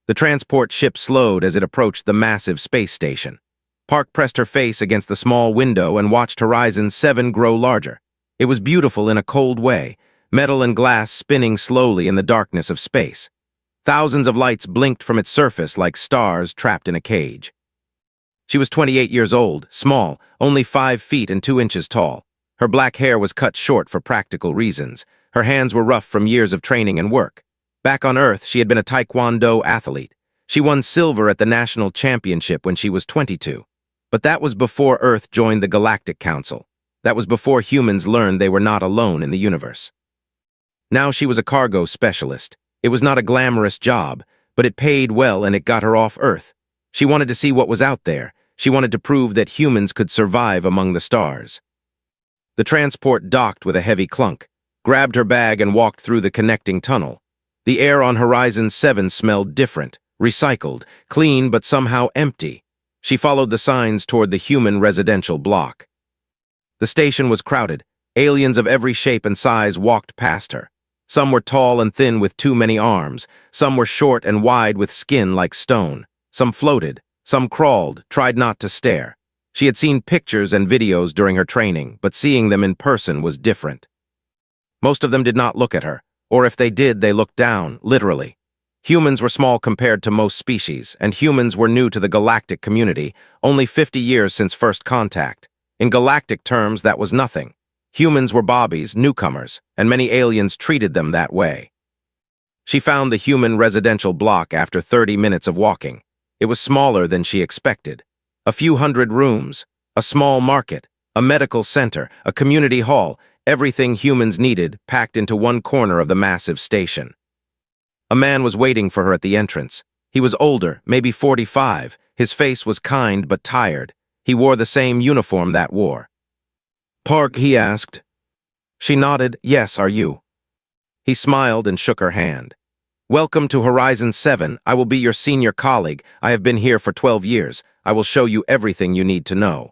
The transport ship slowed as it approached the massive space station. Park pressed her face against the small window and watched Horizon 7 grow larger. It was beautiful in a cold way, metal and glass spinning slowly in the darkness of space. Thousands of lights blinked from its surface like stars trapped in a cage. She was 28 years old, small, only 5 feet and 2 inches tall. Her black hair was cut short for practical reasons. Her hands were rough from years of training and work. Back on Earth, she had been a Taekwondo athlete. She won silver at the national championship when she was 22. But that was before Earth joined the Galactic Council. That was before humans learned they were not alone in the universe. Now she was a cargo specialist. It was not a glamorous job, but it paid well and it got her off Earth. She wanted to see what was out there. She wanted to prove that humans could survive among the stars. The transport docked with a heavy clunk, grabbed her bag and walked through the connecting tunnel. The air on Horizon 7 smelled different, recycled, clean but somehow empty. She followed the signs toward the human residential block. The station was crowded. Aliens of every shape and size walked past her. Some were tall and thin with too many arms. Some were short and wide with skin like stone. Some floated. Some crawled, tried not to stare. She had seen pictures and videos during her training, but seeing them in person was different. Most of them did not look at her, or if they did, they looked down, literally. Humans were small compared to most species, and humans were new to the galactic community, only 50 years since first contact. In galactic terms, that was nothing. Humans were bobbies, newcomers, and many aliens treated them that way. She found the human residential block after 30 minutes of walking. It was smaller than she expected. A few hundred rooms, a small market, a medical center, a community hall, everything humans needed packed into one corner of the massive station. A man was waiting for her at the entrance. He was older, maybe 45. His face was kind but tired. He wore the same uniform that wore. "Park," he asked. She nodded. "Yes, are you?" He smiled and shook her hand. "Welcome to Horizon 7. I will be your senior colleague. I have been here for 12 years. I will show you everything you need to know."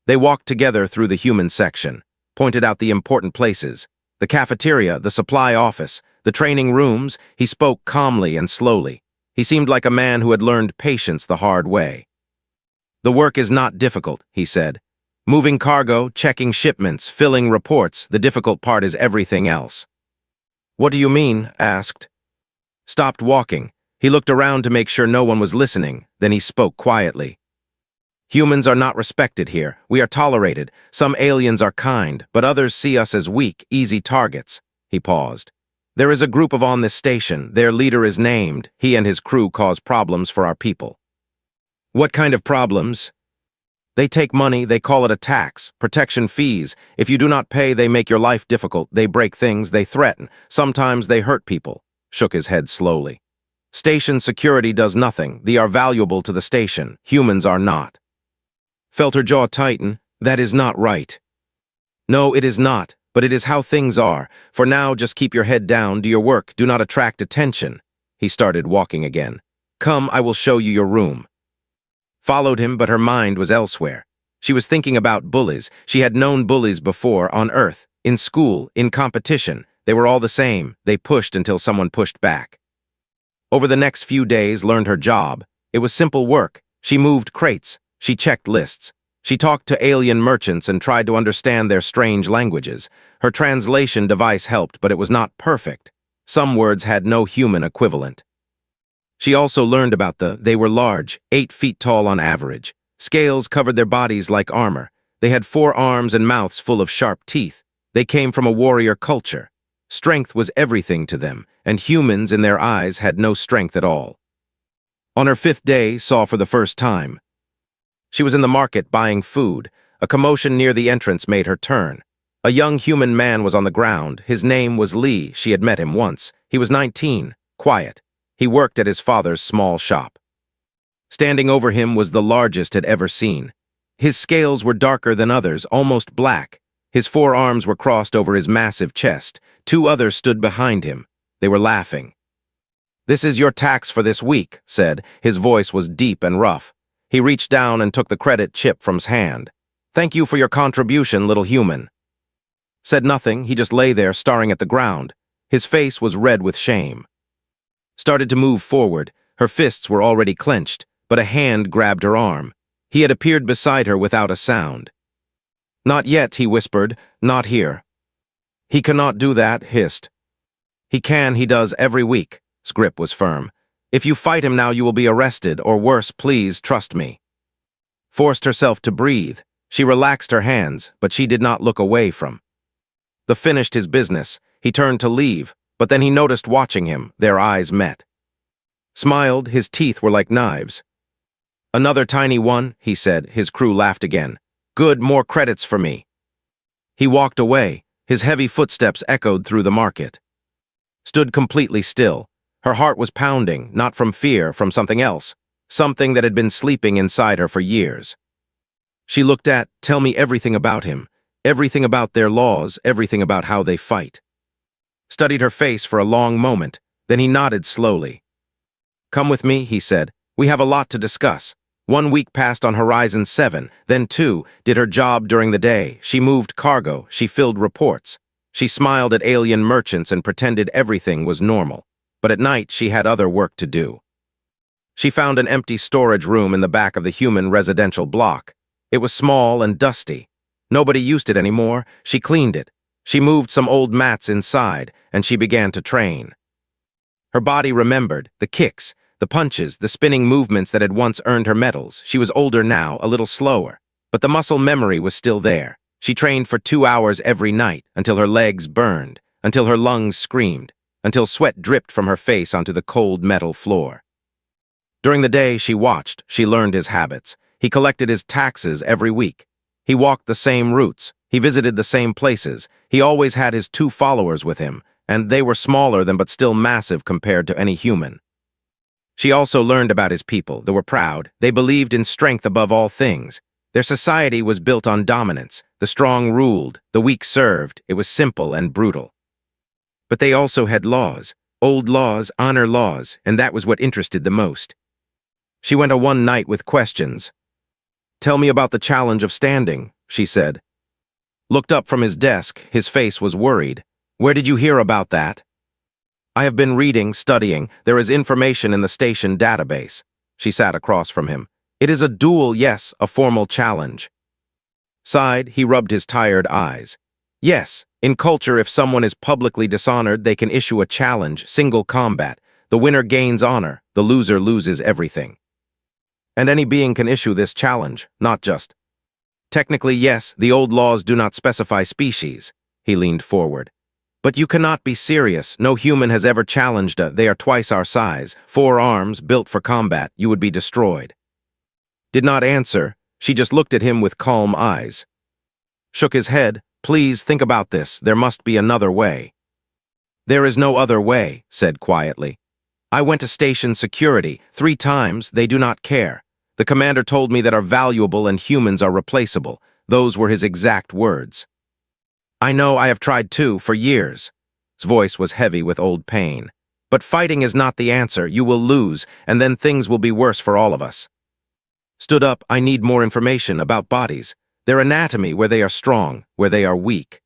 They walked together through the human section, pointed out the important places, the cafeteria, the supply office, the training rooms. He spoke calmly and slowly. He seemed like a man who had learned patience the hard way. "The work is not difficult," he said. "Moving cargo, checking shipments, filling reports. The difficult part is everything else." "What do you mean?" asked. Stopped walking. He looked around to make sure no one was listening. Then he spoke quietly. "Humans are not respected here. We are tolerated. Some aliens are kind, but others see us as weak, easy targets." He paused. "There is a group on this station. Their leader is named. He and his crew cause problems for our people." "What kind of problems?" "They take money. They call it a tax. Protection fees. If you do not pay, they make your life difficult. They break things. They threaten. Sometimes they hurt people." Shook his head slowly. "Station security does nothing. They are valuable to the station. Humans are not." Felt her jaw tighten. "That is not right." "No, it is not, but it is how things are. For now, just keep your head down, do your work, do not attract attention." He started walking again. "Come, I will show you your room." Followed him, but her mind was elsewhere. She was thinking about bullies. She had known bullies before, on Earth, in school, in competition. They were all the same. They pushed until someone pushed back. Over the next few days, learned her job. It was simple work. She moved crates. She checked lists. She talked to alien merchants and tried to understand their strange languages. Her translation device helped, but it was not perfect. Some words had no human equivalent. She also learned about they were large, 8 feet tall on average. Scales covered their bodies like armor. They had 4 arms and mouths full of sharp teeth. They came from a warrior culture. Strength was everything to them, and humans in their eyes had no strength at all. On her 5th day, saw for the first time. She was in the market buying food. A commotion near the entrance made her turn. A young human man was on the ground. His name was Lee. She had met him once. He was 19, quiet. He worked at his father's small shop. Standing over him was the largest had ever seen. His scales were darker than others, almost black. His 4 arms were crossed over his massive chest. 2 others stood behind him. They were laughing. "This is your tax for this week," said. His voice was deep and rough. He reached down and took the credit chip from his hand. "Thank you for your contribution, little human." Said nothing. He just lay there staring at the ground. His face was red with shame. Started to move forward. Her fists were already clenched, but a hand grabbed her arm. He had appeared beside her without a sound. "Not yet," he whispered. "Not here." "He cannot do that," hissed. He does every week." Grip was firm. "If you fight him now, you will be arrested, or worse, please, trust me." Forced herself to breathe. She relaxed her hands, but she did not look away from. The finished his business. He turned to leave, but then he noticed watching him. Their eyes met. Smiled, his teeth were like knives. "Another tiny one," he said. His crew laughed again. "Good, more credits for me." He walked away. His heavy footsteps echoed through the market. Stood completely still. Her heart was pounding, not from fear, from something else. Something that had been sleeping inside her for years. She looked at, "Tell me everything about him. Everything about their laws, everything about how they fight." Studied her face for a long moment, then he nodded slowly. "Come with me," he said. "We have a lot to discuss." 1 week passed on Horizon 7, then 2, did her job during the day. She moved cargo, she filled reports. She smiled at alien merchants and pretended everything was normal. But at night, she had other work to do. She found an empty storage room in the back of the human residential block. It was small and dusty. Nobody used it anymore. She cleaned it. She moved some old mats inside, and she began to train. Her body remembered the kicks, the punches, the spinning movements that had once earned her medals. She was older now, a little slower, but the muscle memory was still there. She trained for 2 hours every night, until her legs burned, until her lungs screamed, until sweat dripped from her face onto the cold metal floor. During the day, she watched, she learned his habits. He collected his taxes every week. He walked the same routes. He visited the same places. He always had his 2 followers with him, and they were smaller than but still massive compared to any human. She also learned about his people. They were proud. They believed in strength above all things. Their society was built on dominance. The strong ruled, the weak served. It was simple and brutal. But they also had laws. Old laws, honor laws, and that was what interested the most. She went one night with questions. "Tell me about the challenge of standing," she said. Looked up from his desk. His face was worried. "Where did you hear about that?" "I have been reading, studying. There is information in the station database." She sat across from him. "It is a duel, yes, a formal challenge." Sighed, he rubbed his tired eyes. "Yes, in culture, if someone is publicly dishonored, they can issue a challenge, single combat. The winner gains honor, the loser loses everything. And any being can issue this challenge, not just. Technically, yes, the old laws do not specify species." He leaned forward. "But you cannot be serious. No human has ever challenged they are twice our size, 4 arms, built for combat. You would be destroyed." Did not answer. She just looked at him with calm eyes. Shook his head. "Please, think about this. There must be another way." "There is no other way," said quietly. "I went to station security 3 times. They do not care. The commander told me that are valuable and humans are replaceable. Those were his exact words." "I know, I have tried too, for years." His voice was heavy with old pain. "But fighting is not the answer. You will lose, and then things will be worse for all of us." Stood up. "I need more information about bodies. Their anatomy, where they are strong, where they are weak.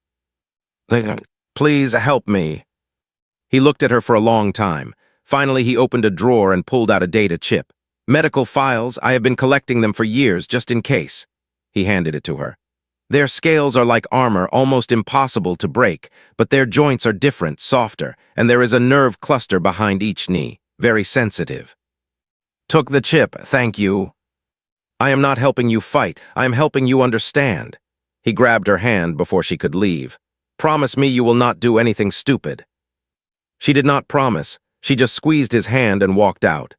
Please help me." He looked at her for a long time. Finally, he opened a drawer and pulled out a data chip. "Medical files, I have been collecting them for years, just in case." He handed it to her. "Their scales are like armor, almost impossible to break, but their joints are different, softer, and there is a nerve cluster behind each knee, very sensitive." "Took the chip, thank you." "I am not helping you fight, I am helping you understand." He grabbed her hand before she could leave. "Promise me you will not do anything stupid." She did not promise. She just squeezed his hand and walked out.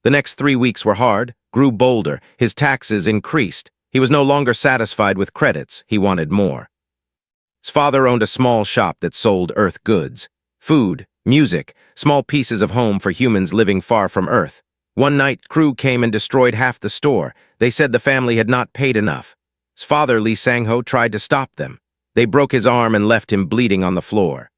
The next 3 weeks were hard, grew bolder, his taxes increased. He was no longer satisfied with credits, he wanted more. His father owned a small shop that sold Earth goods. Food, music, small pieces of home for humans living far from Earth. One night, crew came and destroyed half the store. They said the family had not paid enough. His father, Lee Sang-ho, tried to stop them. They broke his arm and left him bleeding on the floor.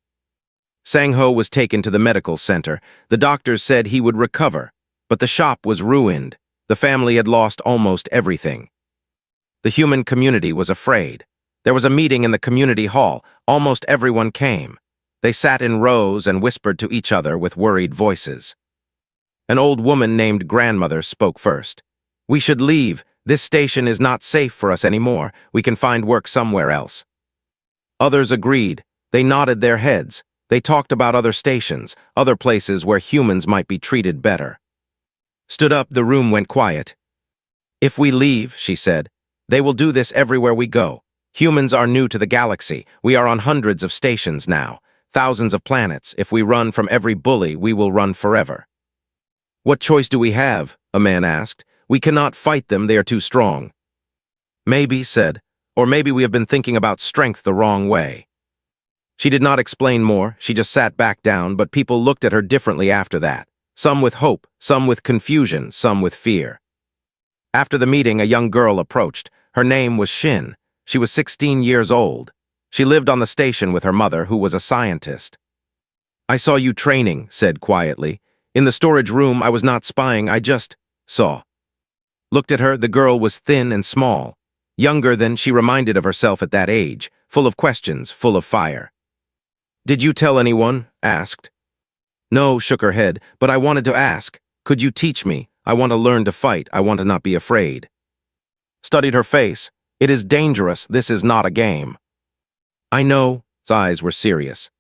Sang-ho was taken to the medical center. The doctors said he would recover, but the shop was ruined. The family had lost almost everything. The human community was afraid. There was a meeting in the community hall. Almost everyone came. They sat in rows and whispered to each other with worried voices. An old woman named Grandmother spoke first. "We should leave. This station is not safe for us anymore. We can find work somewhere else." Others agreed. They nodded their heads. They talked about other stations, other places where humans might be treated better. Stood up, the room went quiet. "If we leave," she said, "they will do this everywhere we go. Humans are new to the galaxy. We are on hundreds of stations now, thousands of planets. If we run from every bully, we will run forever." "What choice do we have?" a man asked. "We cannot fight them, they are too strong." "Maybe," said, "or maybe we have been thinking about strength the wrong way." She did not explain more, she just sat back down, but people looked at her differently after that. Some with hope, some with confusion, some with fear. After the meeting, a young girl approached. Her name was Shin. She was 16 years old. She lived on the station with her mother, who was a scientist. "I saw you training," said quietly. "In the storage room, I was not spying, I just saw." Looked at her, the girl was thin and small. Younger than she reminded of herself at that age, full of questions, full of fire. "Did you tell anyone?" asked. "No," shook her head, "but I wanted to ask. Could you teach me? I want to learn to fight. I want to not be afraid." Studied her face. "It is dangerous. This is not a game." "I know." His eyes were serious.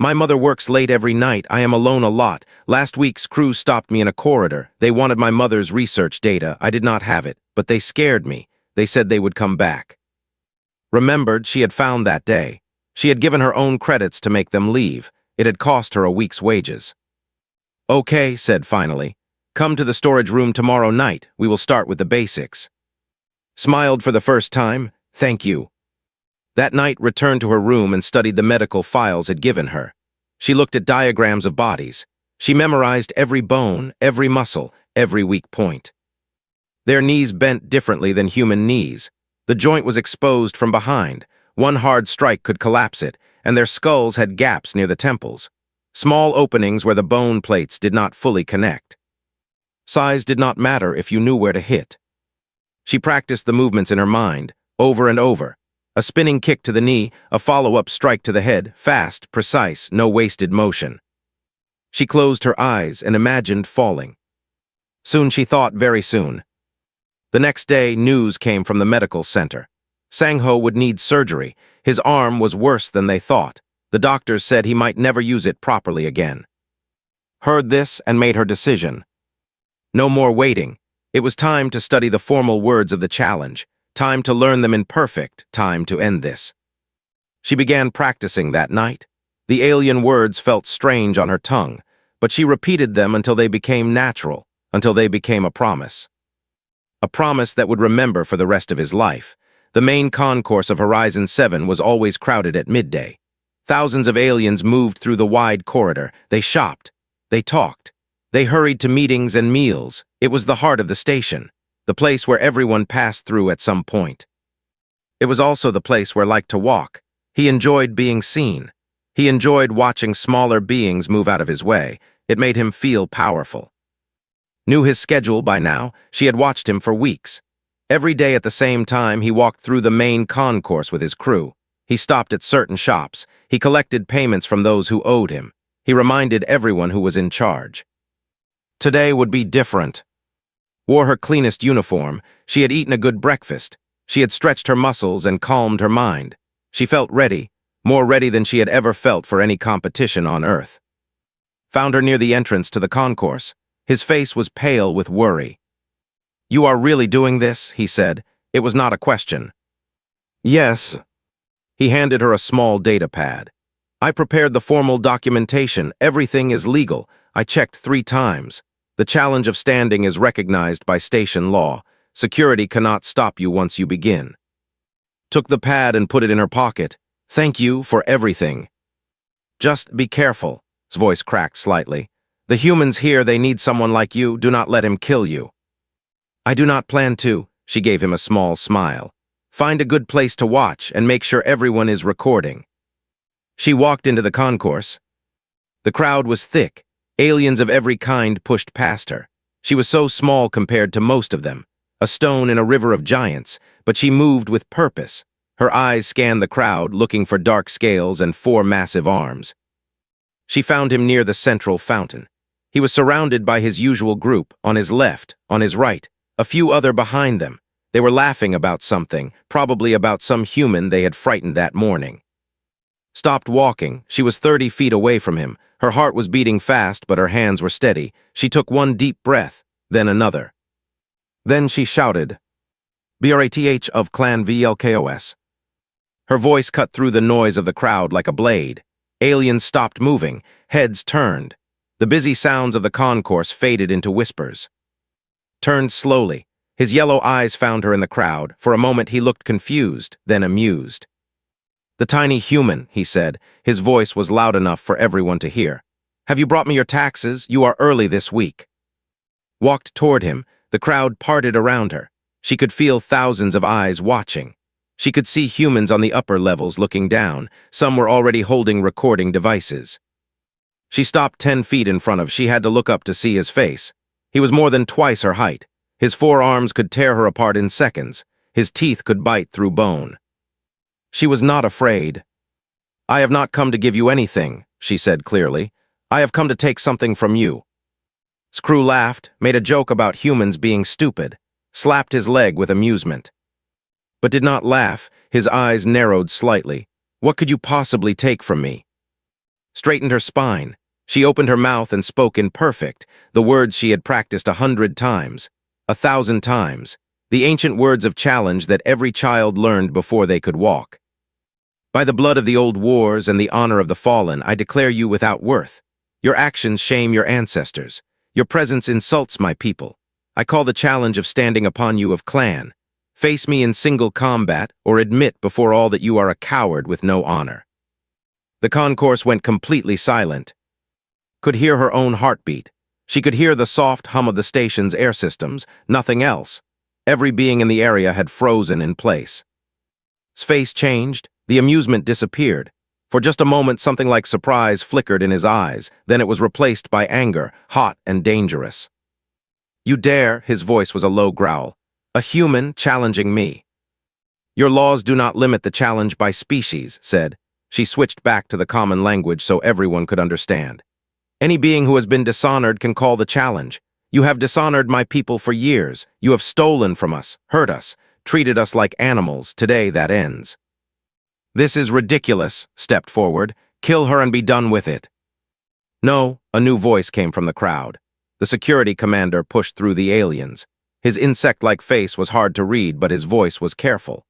"My mother works late every night. I am alone a lot. Last week's crew stopped me in a corridor. They wanted my mother's research data. I did not have it, but they scared me. They said they would come back." Remembered she had found that day. She had given her own credits to make them leave. It had cost her a week's wages. "Okay," said finally. "Come to the storage room tomorrow night. We will start with the basics." Smiled for the first time. "Thank you." That night returned to her room and studied the medical files had given her. She looked at diagrams of bodies. She memorized every bone, every muscle, every weak point. Their knees bent differently than human knees. The joint was exposed from behind. One hard strike could collapse it, and their skulls had gaps near the temples. Small openings where the bone plates did not fully connect. Size did not matter if you knew where to hit. She practiced the movements in her mind, over and over. A spinning kick to the knee, a follow-up strike to the head, fast, precise, no wasted motion. She closed her eyes and imagined falling. Soon she thought, very soon. The next day, news came from the medical center. Sang-ho would need surgery. His arm was worse than they thought. The doctors said he might never use it properly again. Heard this and made her decision. No more waiting. It was time to study the formal words of the challenge. Time to learn them in perfect. Time to end this. She began practicing that night. The alien words felt strange on her tongue, but she repeated them until they became natural, until they became a promise. A promise that would remember for the rest of his life. The main concourse of Horizon 7 was always crowded at midday. Thousands of aliens moved through the wide corridor. They shopped. They talked. They hurried to meetings and meals. It was the heart of the station, the place where everyone passed through at some point. It was also the place where liked to walk. He enjoyed being seen. He enjoyed watching smaller beings move out of his way. It made him feel powerful. Knew his schedule by now. She had watched him for weeks. Every day at the same time, he walked through the main concourse with his crew. He stopped at certain shops. He collected payments from those who owed him. He reminded everyone who was in charge. Today would be different. Wore her cleanest uniform. She had eaten a good breakfast. She had stretched her muscles and calmed her mind. She felt ready, more ready than she had ever felt for any competition on Earth. Found her near the entrance to the concourse. His face was pale with worry. "You are really doing this?" he said. It was not a question. "Yes." He handed her a small data pad. "I prepared the formal documentation. Everything is legal. I checked 3 times. The challenge of standing is recognized by station law. Security cannot stop you once you begin." Took the pad and put it in her pocket. "Thank you for everything." "Just be careful." His voice cracked slightly. "The humans here, they need someone like you. Do not let him kill you." "I do not plan to." She gave him a small smile. "Find a good place to watch and make sure everyone is recording." She walked into the concourse. The crowd was thick. Aliens of every kind pushed past her. She was so small compared to most of them, a stone in a river of giants, but she moved with purpose. Her eyes scanned the crowd, looking for dark scales and 4 massive arms. She found him near the central fountain. He was surrounded by his usual group, on his left, on his right, a few other behind them. They were laughing about something, probably about some human they had frightened that morning. Stopped walking. She was 30 feet away from him. Her heart was beating fast, but her hands were steady. She took one deep breath, then another. Then she shouted, "Brath of Clan VLKOS." Her voice cut through the noise of the crowd like a blade. Aliens stopped moving, heads turned. The busy sounds of the concourse faded into whispers. Turned slowly. His yellow eyes found her in the crowd. For a moment he looked confused, then amused. "The tiny human," he said. His voice was loud enough for everyone to hear. "Have you brought me your taxes? You are early this week." Walked toward him. The crowd parted around her. She could feel thousands of eyes watching. She could see humans on the upper levels looking down. Some were already holding recording devices. She stopped 10 feet in front of. She had to look up to see his face. He was more than twice her height. His forearms could tear her apart in seconds. His teeth could bite through bone. She was not afraid. "I have not come to give you anything," she said clearly. "I have come to take something from you." Screw laughed, made a joke about humans being stupid, slapped his leg with amusement. But did not laugh. His eyes narrowed slightly. "What could you possibly take from me?" Straightened her spine. She opened her mouth and spoke in perfect, the words she had practiced 100 times, 1,000 times, the ancient words of challenge that every child learned before they could walk. "By the blood of the old wars and the honor of the fallen, I declare you without worth. Your actions shame your ancestors. Your presence insults my people. I call the challenge of standing upon you of clan. Face me in single combat, or admit before all that you are a coward with no honor." The concourse went completely silent. Could hear her own heartbeat. She could hear the soft hum of the station's air systems, nothing else. Every being in the area had frozen in place. His face changed, the amusement disappeared. For just a moment, something like surprise flickered in his eyes, then it was replaced by anger, hot and dangerous. "You dare," his voice was a low growl, "a human challenging me." "Your laws do not limit the challenge by species," said. She switched back to the common language so everyone could understand. "Any being who has been dishonored can call the challenge. You have dishonored my people for years. You have stolen from us, hurt us, treated us like animals. Today that ends." "This is ridiculous," stepped forward. "Kill her and be done with it." "No," a new voice came from the crowd. The security commander pushed through the aliens. His insect-like face was hard to read, but his voice was careful.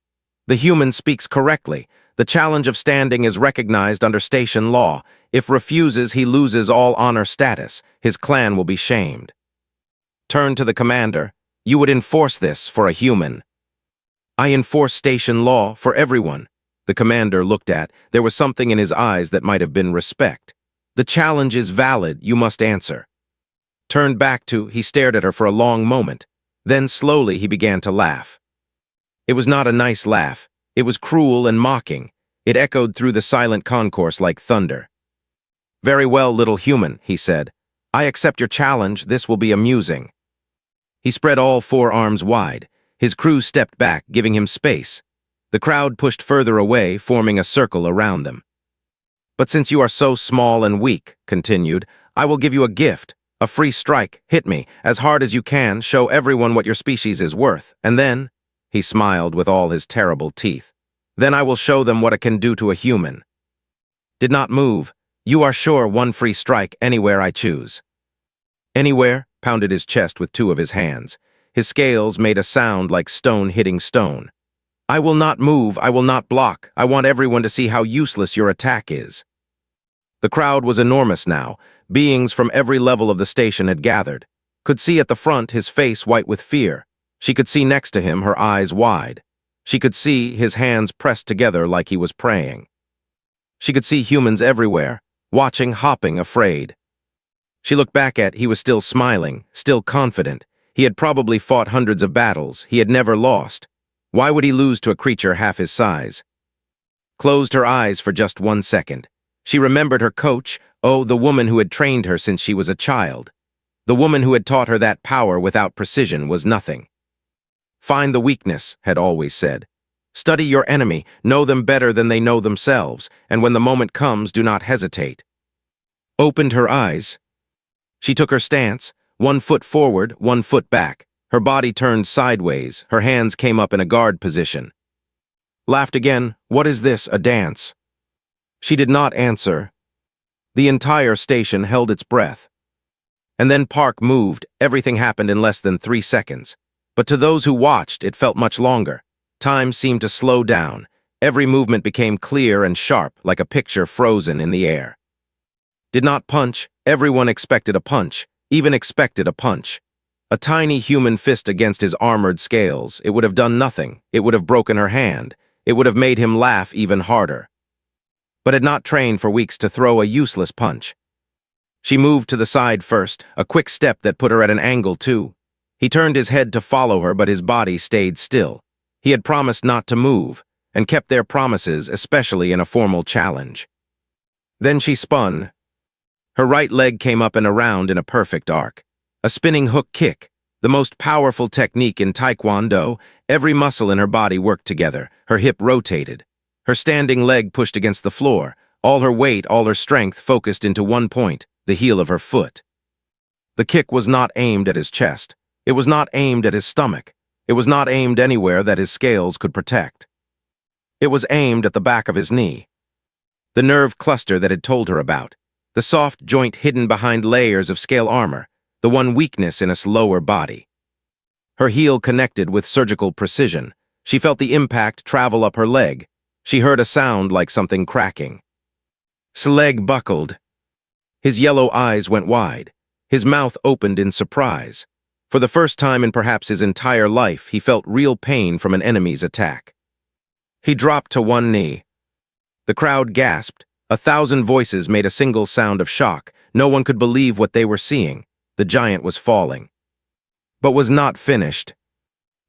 "The human speaks correctly. The challenge of standing is recognized under station law. If refuses, he loses all honor status. His clan will be shamed." Turned to the commander. "You would enforce this for a human." "I enforce station law for everyone." The commander looked at. There was something in his eyes that might have been respect. "The challenge is valid. You must answer." Turned back to, he stared at her for a long moment. Then slowly he began to laugh. It was not a nice laugh. It was cruel and mocking. It echoed through the silent concourse like thunder. "Very well, little human," he said. "I accept your challenge. This will be amusing." He spread all 4 arms wide. His crew stepped back, giving him space. The crowd pushed further away, forming a circle around them. "But since you are so small and weak," continued, "I will give you a gift, a free strike. Hit me, as hard as you can, show everyone what your species is worth, and then," he smiled with all his terrible teeth, "then I will show them what it can do to a human." Did not move. "You are sure, 1 free strike, anywhere I choose." "Anywhere?" Pounded his chest with 2 of his hands. His scales made a sound like stone hitting stone. "I will not move, I will not block. I want everyone to see how useless your attack is." The crowd was enormous now. Beings from every level of the station had gathered. Could see at the front his face white with fear. She could see next to him, her eyes wide. She could see his hands pressed together like he was praying. She could see humans everywhere, watching, hopping, afraid. She looked back at, he was still smiling, still confident. He had probably fought hundreds of battles. He had never lost. Why would he lose to a creature half his size? Closed her eyes for just 1 second. She remembered her coach, the woman who had trained her since she was a child. The woman who had taught her that power without precision was nothing. "Find the weakness," had always said. "Study your enemy, know them better than they know themselves, and when the moment comes, do not hesitate." Opened her eyes. She took her stance, 1 foot forward, 1 foot back. Her body turned sideways, her hands came up in a guard position. Laughed again. What is this, a dance? She did not answer. The entire station held its breath. And then Park moved. Everything happened in less than 3 seconds. But to those who watched, it felt much longer. Time seemed to slow down. Every movement became clear and sharp, like a picture frozen in the air. Did not punch. Everyone expected a punch, even expected a punch. A tiny human fist against his armored scales. It would have done nothing. It would have broken her hand. It would have made him laugh even harder. But had not trained for weeks to throw a useless punch. She moved to the side first, a quick step that put her at an angle too. He turned his head to follow her, but his body stayed still. He had promised not to move, and kept their promises, especially in a formal challenge. Then she spun. Her right leg came up and around in a perfect arc. A spinning hook kick, the most powerful technique in Taekwondo. Every muscle in her body worked together. Her hip rotated. Her standing leg pushed against the floor. All her weight, all her strength focused into one point, the heel of her foot. The kick was not aimed at his chest. It was not aimed at his stomach. It was not aimed anywhere that his scales could protect. It was aimed at the back of his knee. The nerve cluster that had told her about. The soft joint hidden behind layers of scale armor. The one weakness in his lower body. Her heel connected with surgical precision. She felt the impact travel up her leg. She heard a sound like something cracking. His leg buckled. His yellow eyes went wide. His mouth opened in surprise. For the first time in perhaps his entire life, he felt real pain from an enemy's attack. He dropped to one knee. The crowd gasped. 1,000 voices made a single sound of shock. No one could believe what they were seeing. The giant was falling. But was not finished.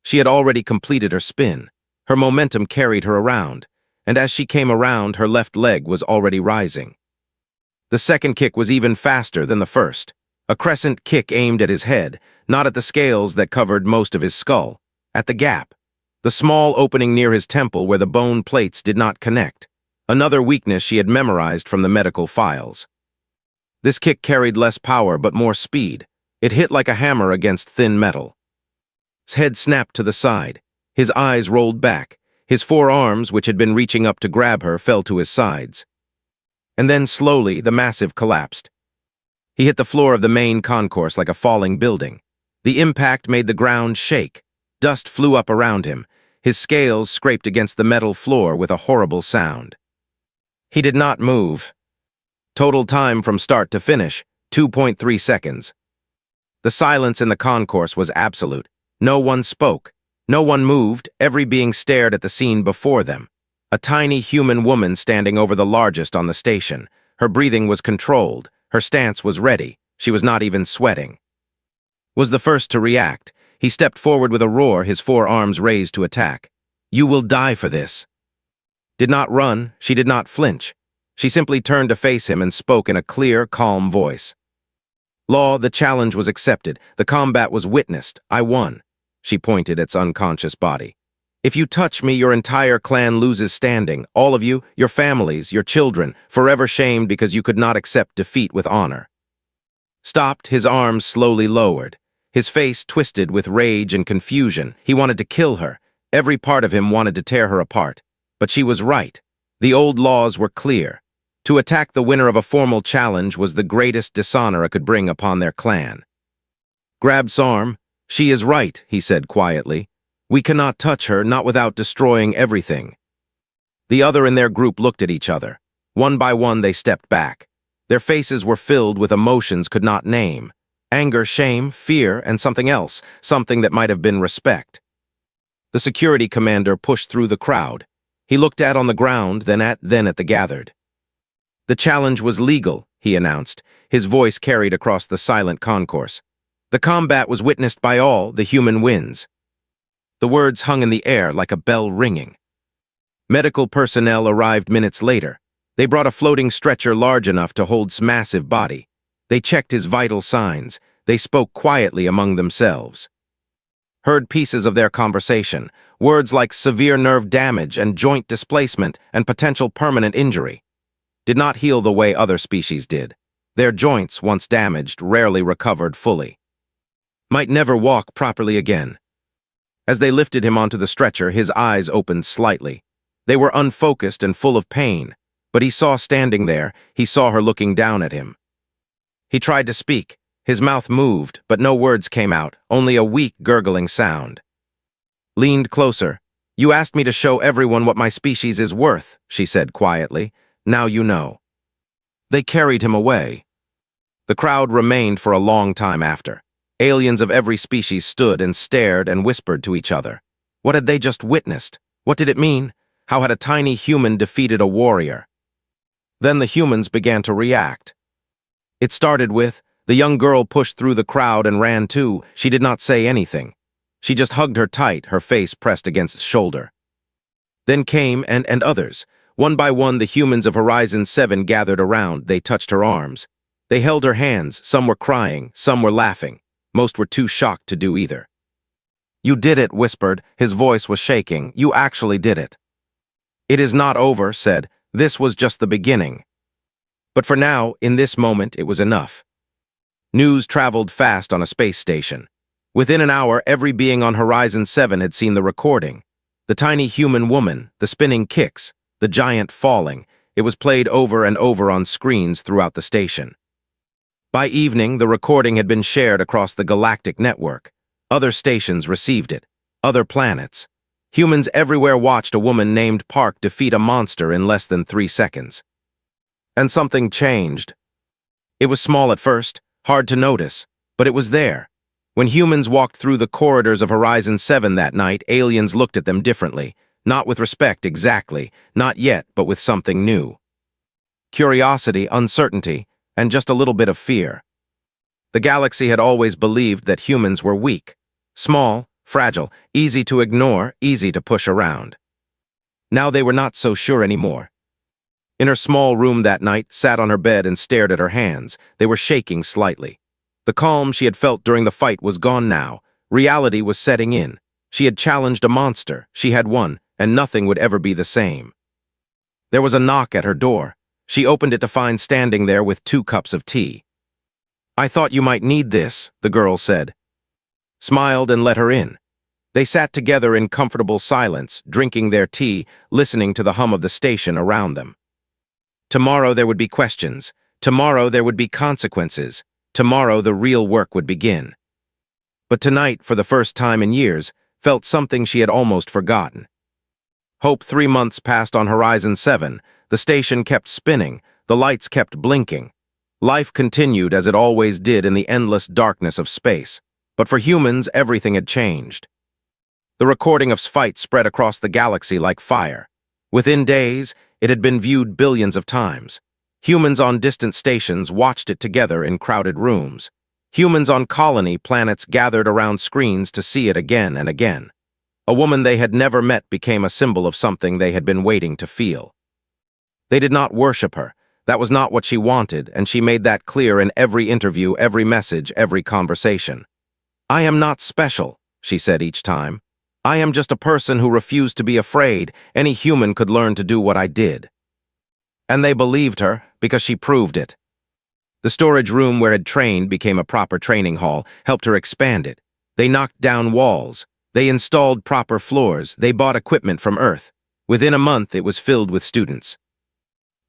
She had already completed her spin. Her momentum carried her around, and as she came around, her left leg was already rising. The second kick was even faster than the first. A crescent kick aimed at his head, not at the scales that covered most of his skull, at the gap, the small opening near his temple where the bone plates did not connect, another weakness she had memorized from the medical files. This kick carried less power but more speed. It hit like a hammer against thin metal. His head snapped to the side. His eyes rolled back. His forearms, which had been reaching up to grab her, fell to his sides. And then, slowly, the massive collapsed. He hit the floor of the main concourse like a falling building. The impact made the ground shake. Dust flew up around him. His scales scraped against the metal floor with a horrible sound. He did not move. Total time from start to finish, 2.3 seconds. The silence in the concourse was absolute. No one spoke. No one moved. Every being stared at the scene before them. A tiny human woman standing over the largest on the station. Her breathing was controlled. Her stance was ready. She was not even sweating. Was the first to react. He stepped forward with a roar, his forearms raised to attack. You will die for this. Did not run. She did not flinch. She simply turned to face him and spoke in a clear, calm voice. Law, the challenge was accepted. The combat was witnessed. I won. She pointed at its unconscious body. If you touch me, your entire clan loses standing. All of you, your families, your children, forever shamed because you could not accept defeat with honor. Stopped, his arms slowly lowered. His face twisted with rage and confusion. He wanted to kill her. Every part of him wanted to tear her apart. But she was right. The old laws were clear. To attack the winner of a formal challenge was the greatest dishonor it could bring upon their clan. Grabbed arm. She is right, he said quietly. We cannot touch her, not without destroying everything. The other in their group looked at each other. One by one they stepped back. Their faces were filled with emotions could not name. Anger, shame, fear, and something else, something that might have been respect. The security commander pushed through the crowd. He looked on the ground, then at the gathered. The challenge was legal, he announced, his voice carried across the silent concourse. The combat was witnessed by all, the human wins. The words hung in the air like a bell ringing. Medical personnel arrived minutes later. They brought a floating stretcher large enough to hold his massive body. They checked his vital signs. They spoke quietly among themselves. Heard pieces of their conversation, words like severe nerve damage and joint displacement and potential permanent injury. Did not heal the way other species did. Their joints, once damaged, rarely recovered fully. Might never walk properly again. As they lifted him onto the stretcher, his eyes opened slightly. They were unfocused and full of pain, but he saw standing there, he saw her looking down at him. He tried to speak. His mouth moved, but no words came out, only a weak, gurgling sound. Leaned closer. "You asked me to show everyone what my species is worth," she said quietly. "Now you know." They carried him away. The crowd remained for a long time after. Aliens of every species stood and stared and whispered to each other. What had they just witnessed? What did it mean? How had a tiny human defeated a warrior? Then the humans began to react. It started with, the young girl pushed through the crowd and ran too. She did not say anything. She just hugged her tight, her face pressed against his shoulder. Then came and others. One by one, the humans of Horizon 7 gathered around. They touched her arms. They held her hands. Some were crying, some were laughing. Most were too shocked to do either. "You did it," whispered. His voice was shaking. "You actually did it." "It is not over," said. "This was just the beginning." But for now, in this moment, it was enough. News traveled fast on a space station. Within an hour, every being on Horizon 7 had seen the recording. The tiny human woman, the spinning kicks, the giant falling. It was played over and over on screens throughout the station. By evening, the recording had been shared across the Galactic network. Other stations received it. Other planets. Humans everywhere watched a woman named Park defeat a monster in less than 3 seconds. And something changed. It was small at first, hard to notice, but it was there. When humans walked through the corridors of Horizon 7 that night, aliens looked at them differently. Not with respect exactly, not yet, but with something new. Curiosity, uncertainty, and just a little bit of fear. The galaxy had always believed that humans were weak, small, fragile, easy to ignore, easy to push around. Now they were not so sure anymore. In her small room that night, sat on her bed and stared at her hands. They were shaking slightly. The calm she had felt during the fight was gone now. Reality was setting in. She had challenged a monster. She had won, and nothing would ever be the same. There was a knock at her door. She opened it to find standing there with 2 cups of tea. "I thought you might need this," the girl said. Smiled and let her in. They sat together in comfortable silence, drinking their tea, listening to the hum of the station around them. Tomorrow there would be questions. Tomorrow there would be consequences. Tomorrow the real work would begin. But tonight, for the first time in years, felt something she had almost forgotten. Hope 3 months passed on Horizon 7. The station kept spinning. The lights kept blinking. Life continued as it always did in the endless darkness of space. But for humans, everything had changed. The recording of fight spread across the galaxy like fire. Within days, it had been viewed billions of times. Humans on distant stations watched it together in crowded rooms. Humans on colony planets gathered around screens to see it again and again. A woman they had never met became a symbol of something they had been waiting to feel. They did not worship her. That was not what she wanted, and she made that clear in every interview, every message, every conversation. "I am not special," she said each time. "I am just a person who refused to be afraid. Any human could learn to do what I did." And they believed her, because she proved it. The storage room where it trained became a proper training hall, helped her expand it. They knocked down walls. They installed proper floors. They bought equipment from Earth. Within a month, it was filled with students.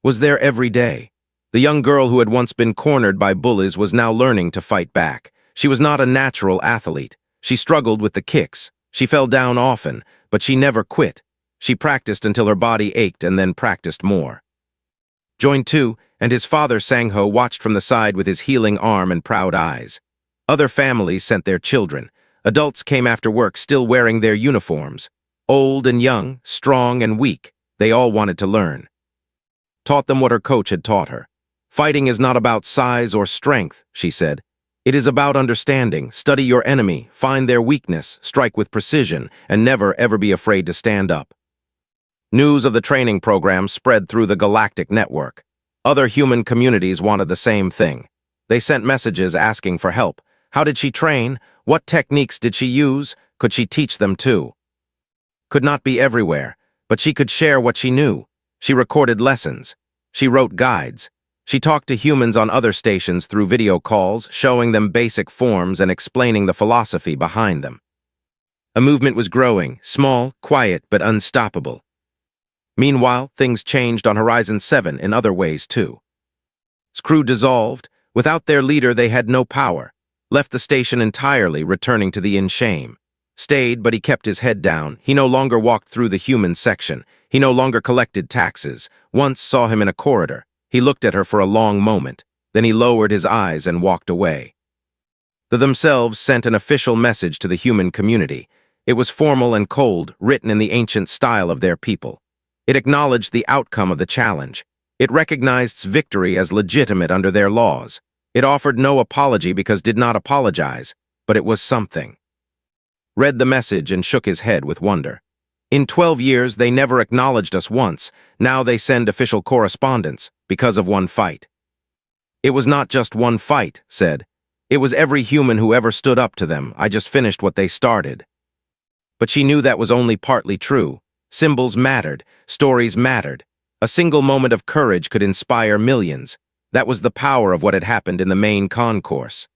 Was there every day. The young girl who had once been cornered by bullies was now learning to fight back. She was not a natural athlete. She struggled with the kicks. She fell down often, but she never quit. She practiced until her body ached and then practiced more. Joined too, and his father Sangho watched from the side with his healing arm and proud eyes. Other families sent their children. Adults came after work still wearing their uniforms. Old and young, strong and weak, they all wanted to learn. Taught them what her coach had taught her. "Fighting is not about size or strength," she said. "It is about understanding. Study your enemy, find their weakness, strike with precision, and never ever be afraid to stand up." News of the training program spread through the Galactic network. Other human communities wanted the same thing. They sent messages asking for help. How did she train? What techniques did she use? Could she teach them too? Could not be everywhere, but she could share what she knew. She recorded lessons. She wrote guides. She talked to humans on other stations through video calls, showing them basic forms and explaining the philosophy behind them. A movement was growing, small, quiet, but unstoppable. Meanwhile, things changed on Horizon 7 in other ways too. Its crew dissolved. Without their leader, they had no power. Left the station entirely, returning to the in shame. Stayed, but he kept his head down. He no longer walked through the human section. He no longer collected taxes. Once saw him in a corridor. He looked at her for a long moment. Then he lowered his eyes and walked away. They themselves sent an official message to the human community. It was formal and cold, written in the ancient style of their people. It acknowledged the outcome of the challenge. It recognized its victory as legitimate under their laws. It offered no apology because did not apologize, but it was something. Read the message and shook his head with wonder. In 12 years, they never acknowledged us once. Now they send official correspondence because of one fight. It was not just one fight, said. It was every human who ever stood up to them. I just finished what they started. But she knew that was only partly true. Symbols mattered. Stories mattered. A single moment of courage could inspire millions. That was the power of what had happened in the main concourse.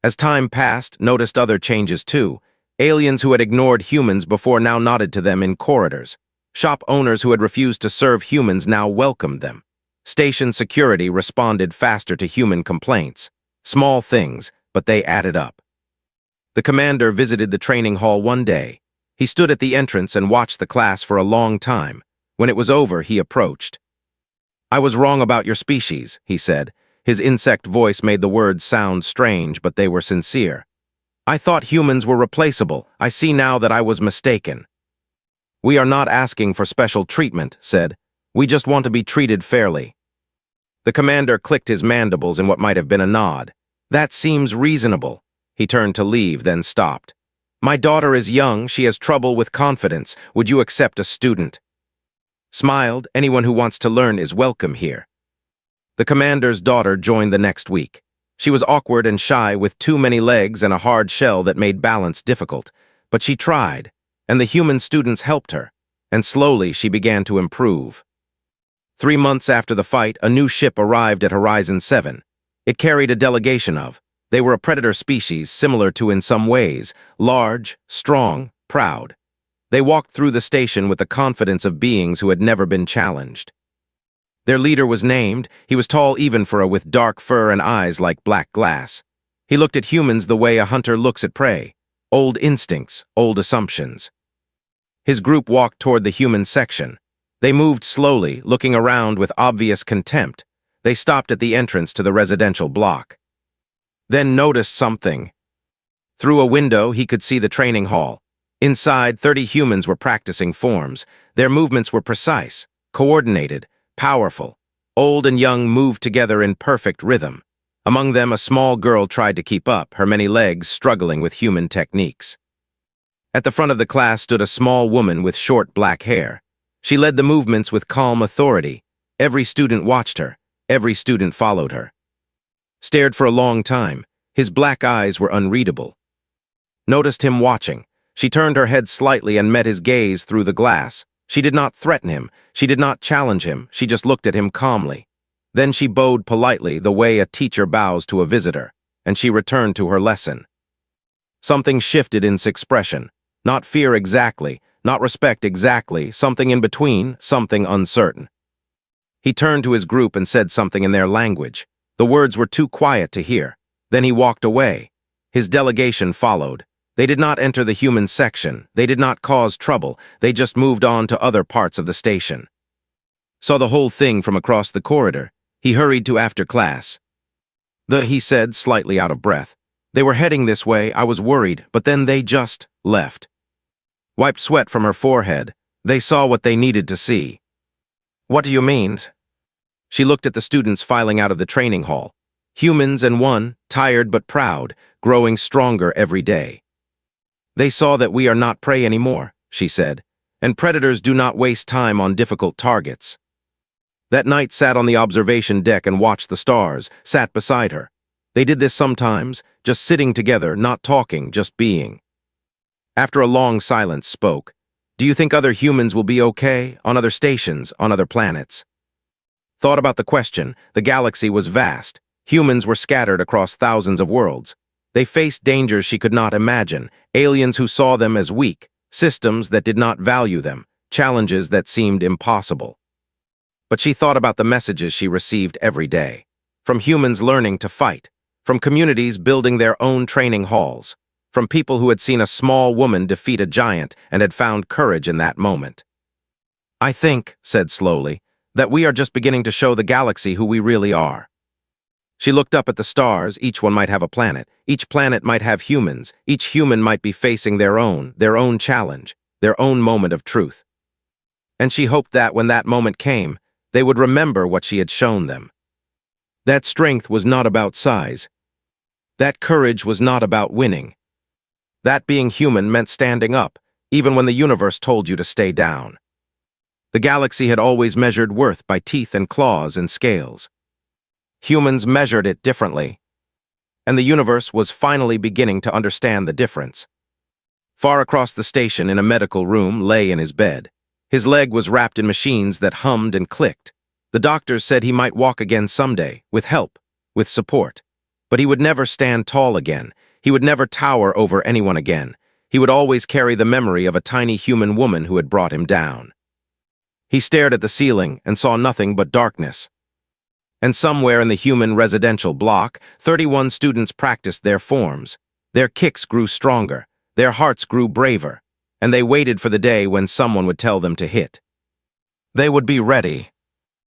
As time passed, noticed other changes too. Aliens who had ignored humans before now nodded to them in corridors. Shop owners who had refused to serve humans now welcomed them. Station security responded faster to human complaints. Small things, but they added up. The commander visited the training hall one day. He stood at the entrance and watched the class for a long time. When it was over, he approached. I was wrong about your species, he said. His insect voice made the words sound strange, but they were sincere. I thought humans were replaceable. I see now that I was mistaken. We are not asking for special treatment, said. We just want to be treated fairly. The commander clicked his mandibles in what might have been a nod. That seems reasonable. He turned to leave, then stopped. My daughter is young. She has trouble with confidence. Would you accept a student? Smiled. Anyone who wants to learn is welcome here. The commander's daughter joined the next week. She was awkward and shy with too many legs and a hard shell that made balance difficult. But she tried, and the human students helped her, and slowly she began to improve. 3 months after the fight, a new ship arrived at Horizon 7. It carried a delegation of. They were a predator species similar to in some ways, large, strong, proud. They walked through the station with the confidence of beings who had never been challenged. Their leader was named. He was tall even for a with dark fur and eyes like black glass. He looked at humans the way a hunter looks at prey. Old instincts, old assumptions. His group walked toward the human section. They moved slowly, looking around with obvious contempt. They stopped at the entrance to the residential block. Then noticed something. Through a window, he could see the training hall. Inside, 30 humans were practicing forms. Their movements were precise, coordinated, powerful. Old and young moved together in perfect rhythm. Among them, a small girl tried to keep up, her many legs struggling with human techniques. At the front of the class stood a small woman with short black hair. She led the movements with calm authority. Every student watched her. Every student followed her. Stared for a long time. His black eyes were unreadable. Noticed him watching. She turned her head slightly and met his gaze through the glass. She did not threaten him. She did not challenge him. She just looked at him calmly. Then she bowed politely, the way a teacher bows to a visitor, and she returned to her lesson. Something shifted in his expression. Not fear exactly, not respect exactly, something in between, something uncertain. He turned to his group and said something in their language. The words were too quiet to hear. Then he walked away. His delegation followed. They did not enter the human section. They did not cause trouble. They just moved on to other parts of the station. Saw the whole thing from across the corridor. He hurried to after class. He said, slightly out of breath. They were heading this way. I was worried, but then they just left. Wiped sweat from her forehead. They saw what they needed to see. What do you mean? She looked at the students filing out of the training hall. Humans and one, tired but proud, growing stronger every day. They saw that we are not prey anymore, she said, and predators do not waste time on difficult targets. That night sat on the observation deck and watched the stars, sat beside her. They did this sometimes, just sitting together, not talking, just being. After a long silence, spoke. Do you think other humans will be okay, on other stations, on other planets? Thought about the question. The galaxy was vast. Humans were scattered across thousands of worlds. They faced dangers she could not imagine, aliens who saw them as weak, systems that did not value them, challenges that seemed impossible. But she thought about the messages she received every day. From humans learning to fight, from communities building their own training halls, from people who had seen a small woman defeat a giant and had found courage in that moment. "I think," said slowly, "that we are just beginning to show the galaxy who we really are." She looked up at the stars. Each one might have a planet. Each planet might have humans. Each human might be facing their own challenge, their own moment of truth. And she hoped that when that moment came, they would remember what she had shown them. That strength was not about size. That courage was not about winning. That being human meant standing up, even when the universe told you to stay down. The galaxy had always measured worth by teeth and claws and scales. Humans measured it differently, and the universe was finally beginning to understand the difference. Far across the station, in a medical room, lay in his bed. His leg was wrapped in machines that hummed and clicked. The doctors said he might walk again someday, with help, with support. But he would never stand tall again. He would never tower over anyone again. He would always carry the memory of a tiny human woman who had brought him down. He stared at the ceiling and saw nothing but darkness. And somewhere in the human residential block, 31 students practiced their forms. Their kicks grew stronger, their hearts grew braver, and they waited for the day when someone would tell them to hit. They would be ready.